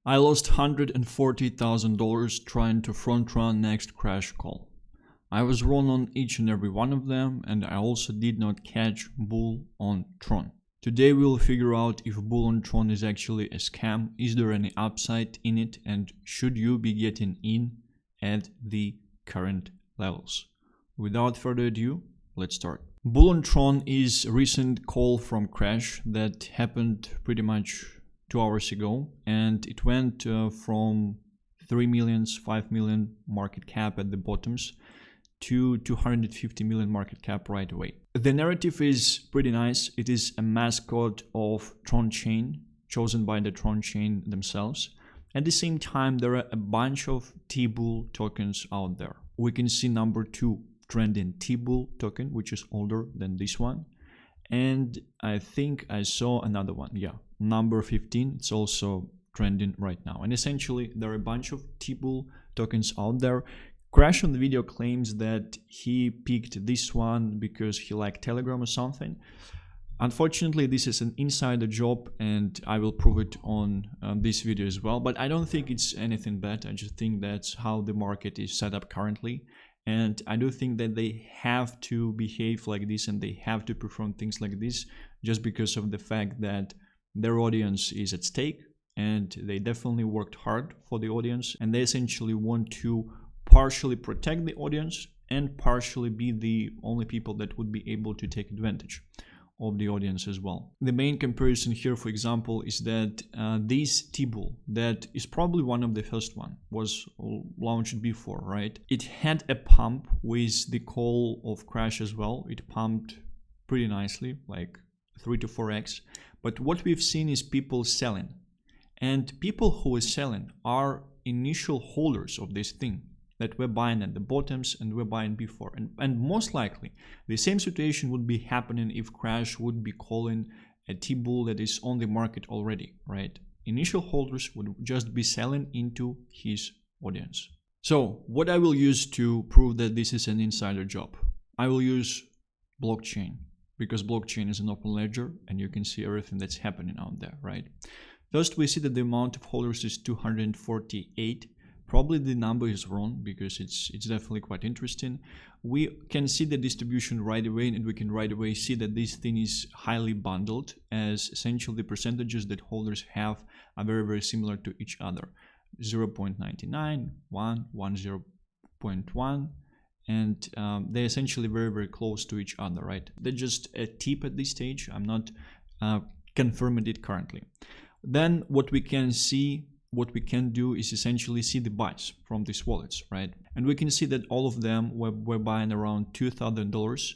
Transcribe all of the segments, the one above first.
I lost $140,000 trying to front run next crash call. I was wrong on each and every one of them, and I also did not catch bull on Tron. Today we will figure out if bull on Tron is actually a scam, is there any upside in it, and should you be getting in at the current levels. Without further ado, let's start. Bull on Tron is a recent call from crash that happened pretty much 2 hours ago, and it went from 3 million, 5 million market cap at the bottoms to 250 million market cap right away. The narrative is pretty nice. It is a mascot of Tron chain chosen by the Tron chain themselves. At the same time, there are a bunch of T-Bull tokens out there. We can see number 2 trending T-Bull token, which is older than this one. And I think I saw another one. Yeah, number 15. It's also trending right now. And essentially, there are a bunch of T-Bull tokens out there. Crash on the video claims that he picked this one because he liked Telegram or something. Unfortunately, this is an insider job, and I will prove it on this video as well. But I don't think it's anything bad. I just think that's how the market is set up currently. And I do think that they have to behave like this and they have to perform things like this just because of the fact that their audience is at stake, and they definitely worked hard for the audience, and they essentially want to partially protect the audience and partially be the only people that would be able to take advantage of the audience as well. The main comparison here, for example, is that this T-Bull, that is probably one of the first one, was launched before, right? It had a pump with the call of crash as well. It pumped pretty nicely, like 3 to 4x. But what we've seen is people selling. And people who are selling are initial holders of this thing that were buying at the bottoms and were buying before. And most likely, the same situation would be happening if crash would be calling a T-Bull that is on the market already, right? Initial holders would just be selling into his audience. So what I will use to prove that this is an insider job, I will use blockchain, because blockchain is an open ledger and you can see everything that's happening out there, right? First, we see that the amount of holders is 248. Probably the number is wrong because it's definitely quite interesting. We can see the distribution right away, and we can right away see that this thing is highly bundled, as essentially the percentages that holders have are very, very similar to each other. 0.99, 1, 0.1, and they're essentially very, very close to each other, right? They're just a tip at this stage. I'm not confirming it currently. Then what we can do is essentially see the buys from these wallets, right? And we can see that all of them were buying around $2,000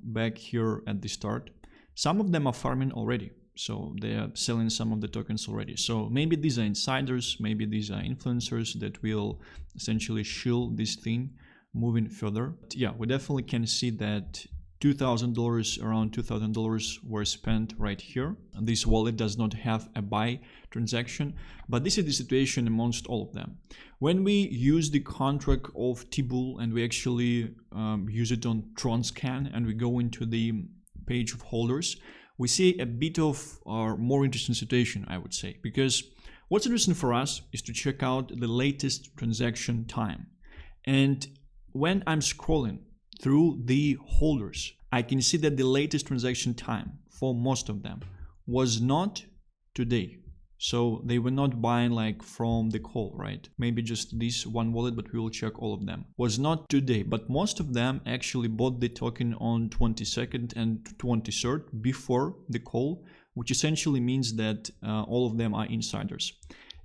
back here at the start. Some of them are farming already, so they are selling some of the tokens already. So maybe these are insiders, maybe these are influencers that will essentially shield this thing moving further. But yeah, we definitely can see that $2,000, around $2,000 were spent right here. This wallet does not have a buy transaction, but this is the situation amongst all of them. When we use the contract of T-Bull and we actually use it on Tron scan and we go into the page of holders, we see a bit of a more interesting situation, I would say, because what's interesting for us is to check out the latest transaction time. And when I'm scrolling through the holders, I can see that the latest transaction time for most of them was not today. So they were not buying like from the call, right? Maybe just this one wallet, but we will check all of them. Was not today, but most of them actually bought the token on 22nd and 23rd before the call, which essentially means that all of them are insiders.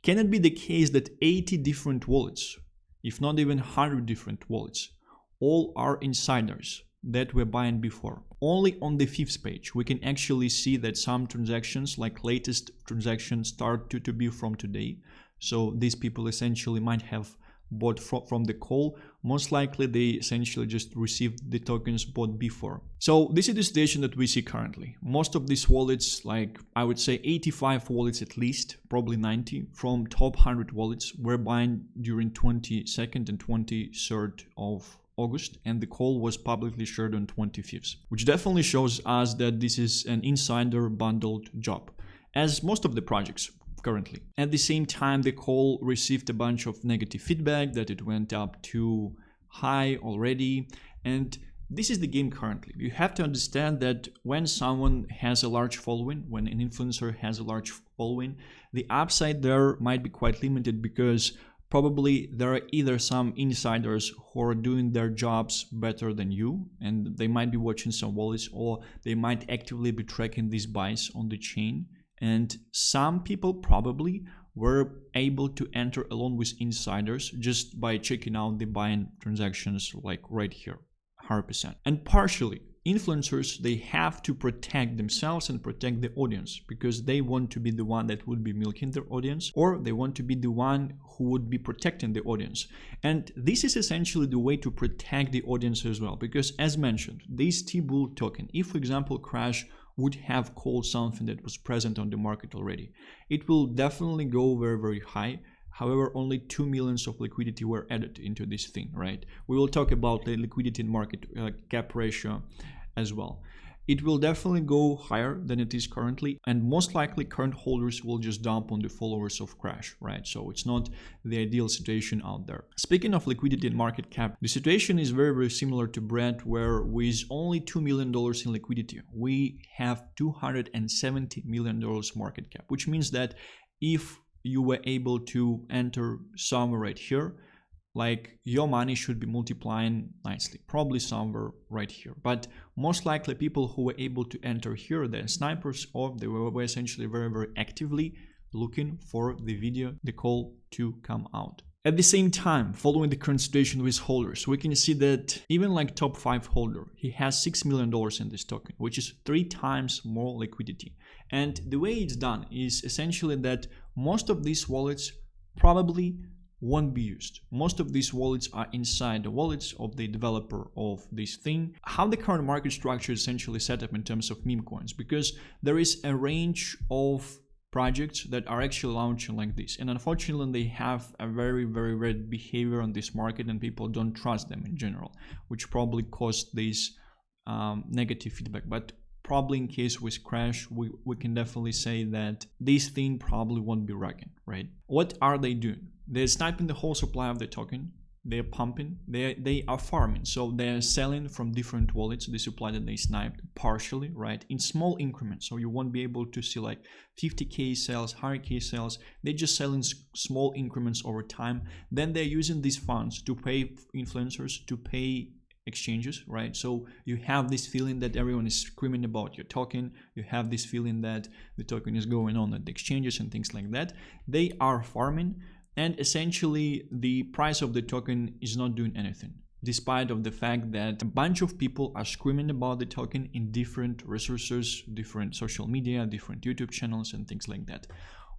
Can it be the case that 80 different wallets, if not even 100 different wallets, all are insiders that were buying before? Only on the 5th page we can actually see that some transactions, like latest transactions, start to be from today. So these people essentially might have bought from the call. Most likely they essentially just received the tokens bought before. So this is the situation that we see currently. Most of these wallets, like I would say 85 wallets at least, probably 90 from top 100 wallets, were buying during 22nd and 23rd of August, and the call was publicly shared on 25th, which definitely shows us that this is an insider bundled job. As most of the projects, currently. At the same time, the call received a bunch of negative feedback that it went up too high already, and this is the game currently. You have to understand that when someone has a large following, when an influencer has a large following, the upside there might be quite limited because probably there are either some insiders who are doing their jobs better than you, and they might be watching some wallets, or they might actively be tracking these buys on the chain. And some people probably were able to enter along with insiders just by checking out the buying transactions like right here. 100%. And partially, influencers, they have to protect themselves and protect the audience because they want to be the one that would be milking their audience, or they want to be the one who would be protecting the audience. And this is essentially the way to protect the audience as well, because as mentioned, this T-Bull token, if for example Crash would have called something that was present on the market already, it will definitely go very, very high. However, only 2 million of liquidity were added into this thing, right? We will talk about the liquidity and market cap ratio as well. It will definitely go higher than it is currently, and most likely current holders will just dump on the followers of Crash, right? So it's not the ideal situation out there. Speaking of liquidity and market cap, the situation is very, very similar to Brent, where with only $2 million in liquidity, we have $270 million market cap, which means that if you were able to enter somewhere right here, like your money should be multiplying nicely, probably somewhere right here. But most likely people who were able to enter here, they're snipers, or they were essentially very, very actively looking for the video, the call to come out. At the same time, following the current situation with holders, we can see that even like top 5 holder, he has $6 million in this token, which is 3 times more liquidity. And the way it's done is essentially that most of these wallets probably won't be used. Most of these wallets are inside the wallets of the developer of this thing. How the current market structure is essentially set up in terms of meme coins, because there is a range of projects that are actually launching like this, and unfortunately they have a very, very red behavior on this market and people don't trust them in general, which probably caused this negative feedback. But probably in case with Crash, we can definitely say that this thing probably won't be rocking, right? What are they doing? They're sniping the whole supply of the token. They're pumping, they are farming. So they're selling from different wallets the supply that they sniped partially, right? In small increments. So you won't be able to see like 50K sales, 100K sales. They're just selling small increments over time. Then they're using these funds to pay influencers, to pay exchanges, right? So you have this feeling that everyone is screaming about your token. You have this feeling that the token is going on at the exchanges and things like that. They are farming. And essentially, the price of the token is not doing anything, despite of the fact that a bunch of people are screaming about the token in different resources, different social media, different YouTube channels, and things like that.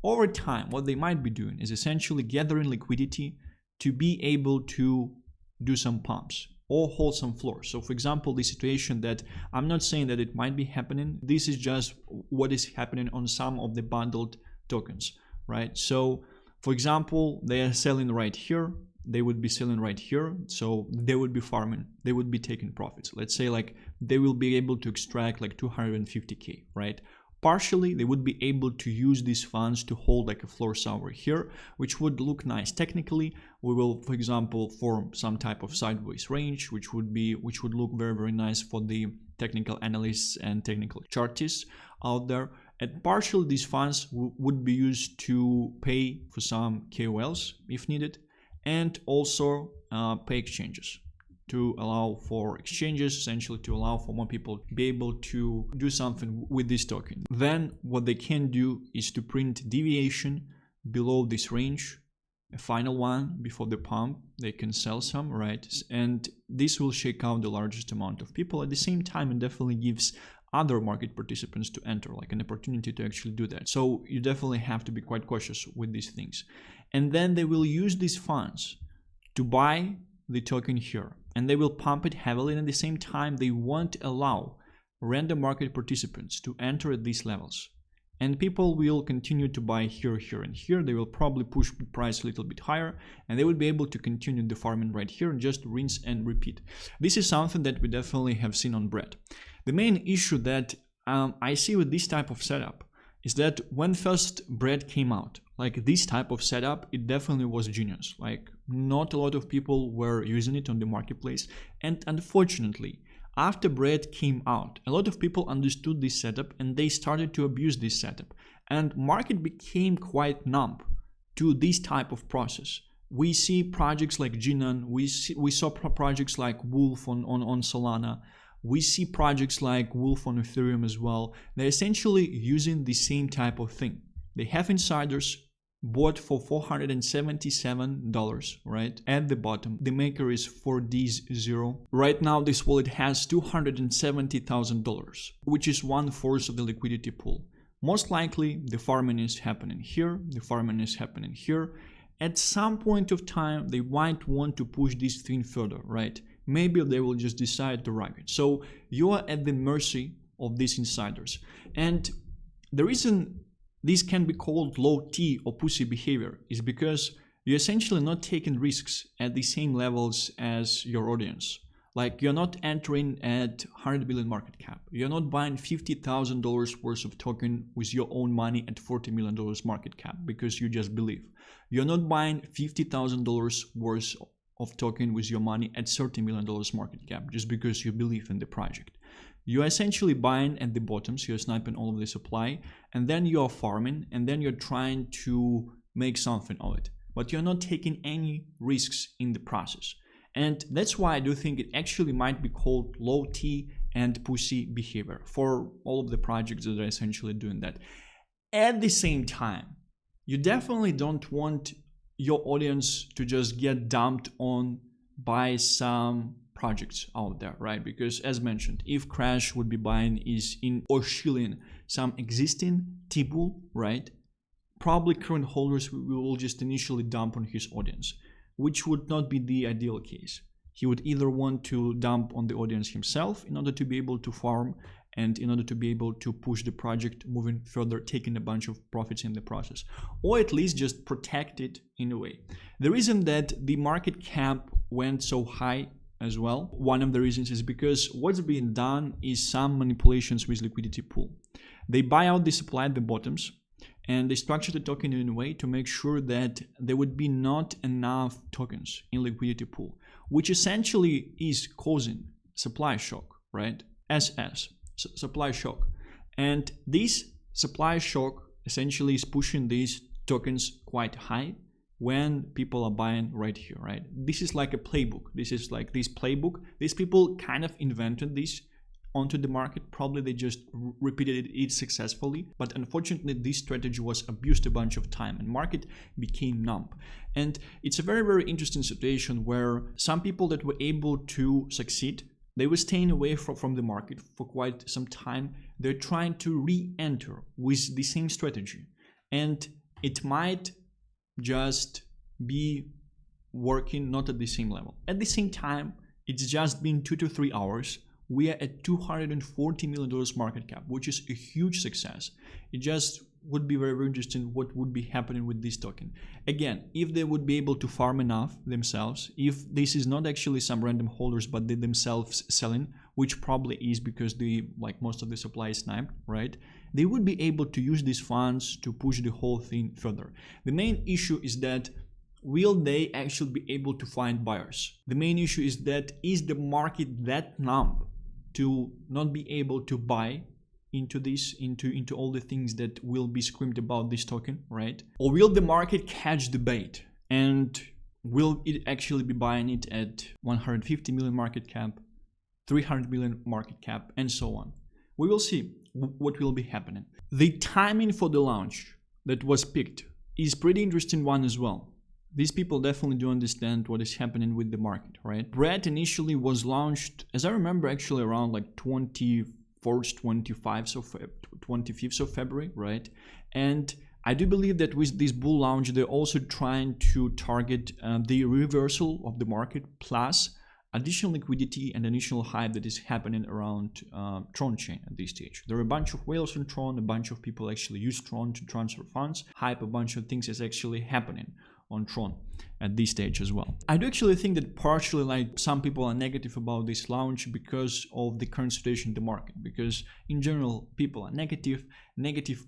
Over time, what they might be doing is essentially gathering liquidity to be able to do some pumps or hold some floors. So for example, the situation that I'm not saying that it might be happening, this is just what is happening on some of the bundled tokens, right? So for example, they are selling right here, they would be selling right here, so they would be farming, they would be taking profits. Let's say like they will be able to extract like 250K, right? Partially, they would be able to use these funds to hold like a floor somewhere here, which would look nice. Technically, we will, for example, form some type of sideways range, which would look very, very nice for the technical analysts and technical chartists out there. And partially, these funds would be used to pay for some KOLs if needed, and also pay exchanges, to allow for exchanges, essentially to allow for more people to be able to do something with this token. Then what they can do is to print deviation below this range, a final one before the pump. They can sell some, right? And this will shake out the largest amount of people. At the same time, it definitely gives other market participants to enter, like an opportunity to actually do that. So you definitely have to be quite cautious with these things. And then they will use these funds to buy the token here, and they will pump it heavily, and at the same time they won't allow random market participants to enter at these levels. And people will continue to buy here, here, and here. They will probably push the price a little bit higher, and they will be able to continue the farming right here and just rinse and repeat. This is something that we definitely have seen on Bread. The main issue that I see with this type of setup is that when first bread came out, like this type of setup, it definitely was genius. Like not a lot of people were using it on the marketplace. And unfortunately, after bread came out, a lot of people understood this setup and they started to abuse this setup. And market became quite numb to this type of process. We see projects like Jinan, we saw projects like Wolf on Solana. We see projects like Wolf on Ethereum as well. They're essentially using the same type of thing. They have insiders bought for $477, right? At the bottom, the maker is 4D0. Right now, this wallet has $270,000, which is 1/4 of the liquidity pool. Most likely, the farming is happening here, the farming is happening here. At some point of time, they might want to push this thing further, right? Maybe they will just decide to ride it. So you are at the mercy of these insiders. And the reason this can be called low T or pussy behavior is because you're essentially not taking risks at the same levels as your audience. Like you're not entering at 100 billion market cap. You're not buying $50,000 worth of token with your own money at $40 million market cap because you just believe. You're not buying $50,000 worth of token with your money at $30 million market cap just because you believe in the project. You're essentially buying at the bottoms, you're sniping all of the supply, and then you're farming, and then you're trying to make something of it. But you're not taking any risks in the process. And that's why I do think it actually might be called low T and pussy behavior for all of the projects that are essentially doing that. At the same time, you definitely don't want your audience to just get dumped on by some projects out there, right? Because as mentioned, if Crash would be buying is in or shilling some existing T-Bull, right? Probably current holders will just initially dump on his audience, which would not be the ideal case. He would either want to dump on the audience himself in order to be able to farm and in order to be able to push the project moving further, taking a bunch of profits in the process, or at least just protect it in a way. The reason that the market cap went so high as well, one of the reasons is because what's being done is some manipulations with liquidity pool. They buy out the supply at the bottoms, and they structure the token in a way to make sure that there would be not enough tokens in liquidity pool, which essentially is causing supply shock, right? Supply shock. And this supply shock essentially is pushing these tokens quite high when people are buying right here, right? This is like a playbook. This is like this playbook. These people kind of invented this onto the market. Probably they just repeated it successfully, but unfortunately this strategy was abused a bunch of time and market became numb. And it's a very, very interesting situation where some people that were able to succeed, they were staying away from the market for quite some time. They're trying to re-enter with the same strategy, and it might just be working not at the same level. At the same time, it's just been 2 to 3 hours. We are at $240 million market cap, which is a huge success. It just would be very, very interesting what would be happening with this token. Again, if they would be able to farm enough themselves, if this is not actually some random holders, but they themselves selling, which probably is because they, like most of the supply is sniped, right? They would be able to use these funds to push the whole thing further. The main issue is that will they actually be able to find buyers? The main issue is that is the market that numb to not be able to buy into this, into all the things that will be screamed about this token, right? Or will the market catch the bait and will it actually be buying it at 150 million market cap, 300 million market cap, and so on? We will see what will be happening. The timing for the launch that was picked is pretty interesting one as well. These people definitely do understand what is happening with the market, right? Bread initially was launched, as I remember, actually around like 24th, 25th of February, right? And I do believe that with this bull launch, they're also trying to target the reversal of the market plus additional liquidity and additional hype that is happening around Tron chain at this stage. There are a bunch of whales on Tron, a bunch of people actually use Tron to transfer funds. Hype, a bunch of things is actually happening on Tron at this stage as well. I do actually think that partially like some people are negative about this launch because of the current situation in the market, because in general people are negative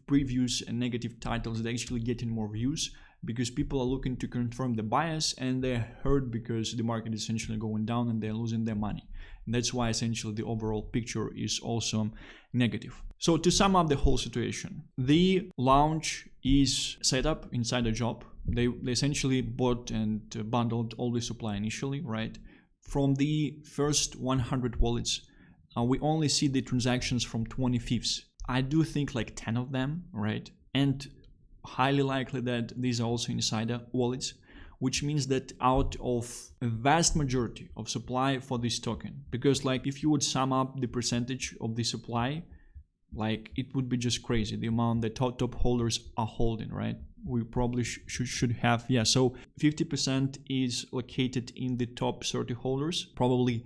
previews and negative titles, they actually getting more views because people are looking to confirm the bias, and they're hurt because the market is essentially going down and they're losing their money. And that's why essentially the overall picture is also negative. So to sum up the whole situation, the launch is set up inside a job. They essentially bought and bundled all the supply initially, right? From the first 100 wallets, we only see the transactions from 25th. I do think like 10 of them, right? And highly likely that these are also insider wallets, which means that out of a vast majority of supply for this token, because like if you would sum up the percentage of the supply, like it would be just crazy the amount that top holders are holding, right? We probably should have, yeah, so 50% is located in the top 30 holders, probably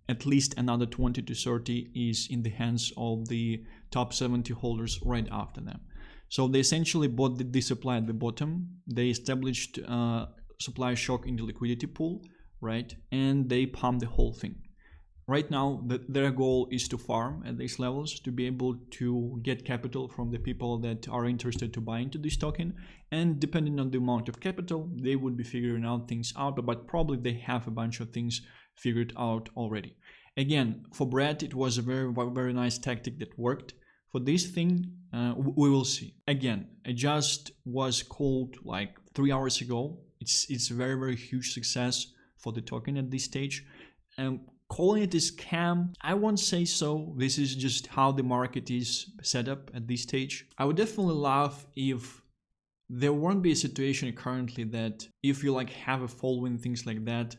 at least another 20 to 30 is in the hands of the top 70 holders right after them. So they essentially bought the supply at the bottom, they established supply shock in the liquidity pool, right? And they pump the whole thing. Right now, their goal is to farm at these levels to be able to get capital from the people that are interested to buy into this token. And depending on the amount of capital, they would be figuring out things out, but probably they have a bunch of things figured out already. Again, for Brad, it was a very nice tactic that worked. For this thing, we will see. Again, it just was called like 3 hours ago. It's a very huge success for the token at this stage. Calling it a scam, I won't say so. This is just how the market is set up at this stage. I would definitely love if there won't be a situation currently that if you like have a following, things like that,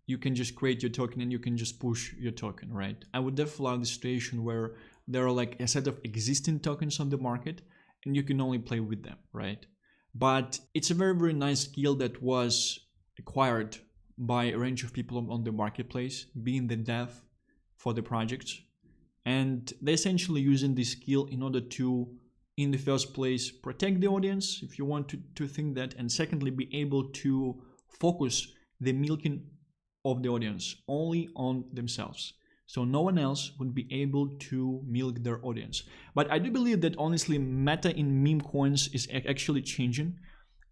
you can just create your token and you can just push your token, right? I would definitely love the situation where there are like a set of existing tokens on the market and you can only play with them, right? But it's a very nice skill that was acquired by a range of people on the marketplace, being the dev for the projects. And they're essentially using this skill in order to, in the first place, protect the audience, if you want to think that, and secondly, be able to focus the milking of the audience only on themselves. So no one else would be able to milk their audience. But I do believe that honestly, meta in meme coins is actually changing.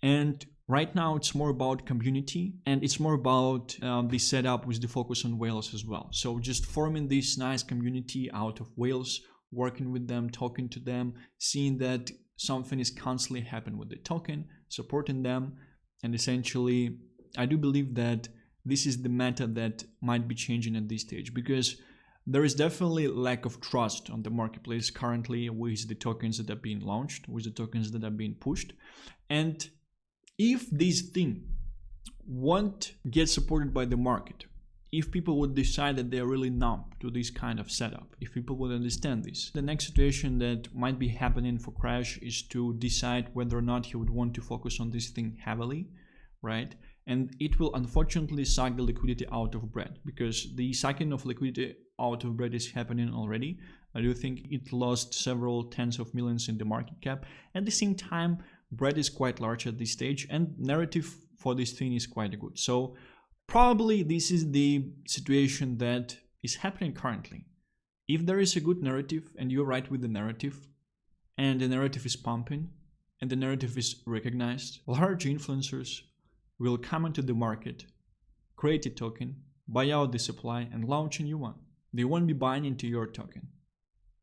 And right now it's more about community and it's more about the setup with the focus on whales as well. So just forming this nice community out of whales, working with them, talking to them, seeing that something is constantly happening with the token, supporting them. And essentially, I do believe that this is the meta that might be changing at this stage, because there is definitely lack of trust on the marketplace currently with the tokens that are being launched, with the tokens that are being pushed. And if this thing won't get supported by the market, if people would decide that they're really numb to this kind of setup, if people would understand this, the next situation that might be happening for Crash is to decide whether or not he would want to focus on this thing heavily, right? And it will unfortunately suck the liquidity out of Bread, because the sucking of liquidity out of Bread is happening already. I do think it lost several tens of millions in the market cap. At the same time, Bread is quite large at this stage and narrative for this thing is quite good. So probably this is the situation that is happening currently. If there is a good narrative and you're right with the narrative and the narrative is pumping and the narrative is recognized, large influencers will come into the market, create a token, buy out the supply and launch a new one. They won't be buying into your token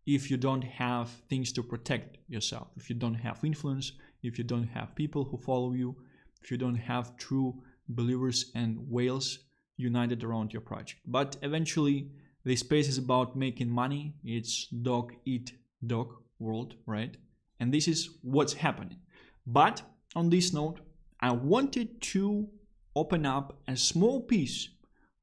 if you don't have things to protect yourself, if you don't have influence, if you don't have people who follow you, if you don't have true believers and whales united around your project. But eventually, the space is about making money. It's dog eat dog world, right? And this is what's happening. But on this note, I wanted to open up a small piece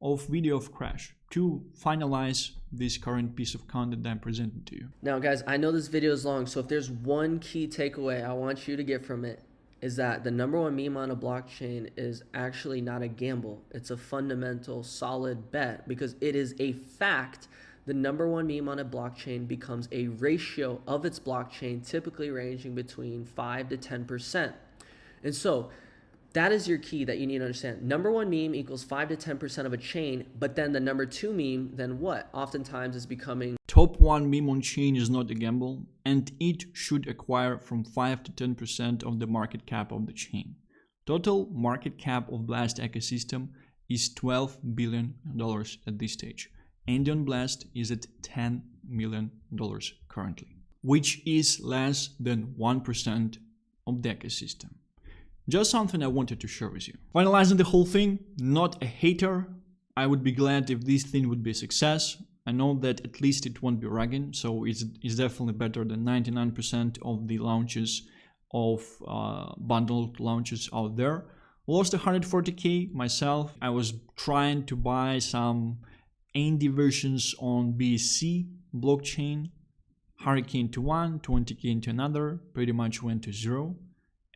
of video of Crash to finalize this current piece of content that I'm presenting to you. Now guys, I know this video is long, so if there's one key takeaway I want you to get from it, is that the #1 meme on a blockchain is actually not a gamble. It's a fundamental, solid bet, because it is a fact. The #1 meme on a blockchain becomes a ratio of its blockchain, typically ranging between 5 to 10%. And so That is your key that you need to understand. Number one meme equals 5 to 10% of a chain, but then the number two meme, then what? Oftentimes is becoming top one meme on chain is not a gamble, and it should acquire from 5 to 10% of the market cap of the chain. Total market cap of Blast ecosystem is $12 billion at this stage, and on Blast is at $10 million currently, which is less than 1% of the ecosystem. Just something I wanted to share with you. Finalizing the whole thing, not a hater. I would be glad if this thing would be a success. I know that at least it won't be ragging, so it's definitely better than 99% of the launches of bundled launches out there. Lost 140k myself. I was trying to buy some indie versions on BSC blockchain. Hurricane to one, 20k into another, pretty much went to zero.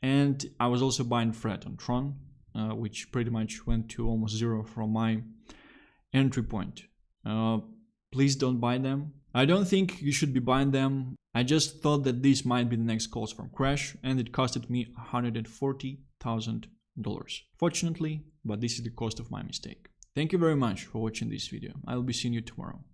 And I was also buying Fred on Tron, which pretty much went to almost zero from my entry point. Please don't buy them. I don't think you should be buying them. I just thought that this might be the next calls from Crash, and it costed me $140,000. Fortunately, but this is the cost of my mistake. Thank you very much for watching this video. I will be seeing you tomorrow.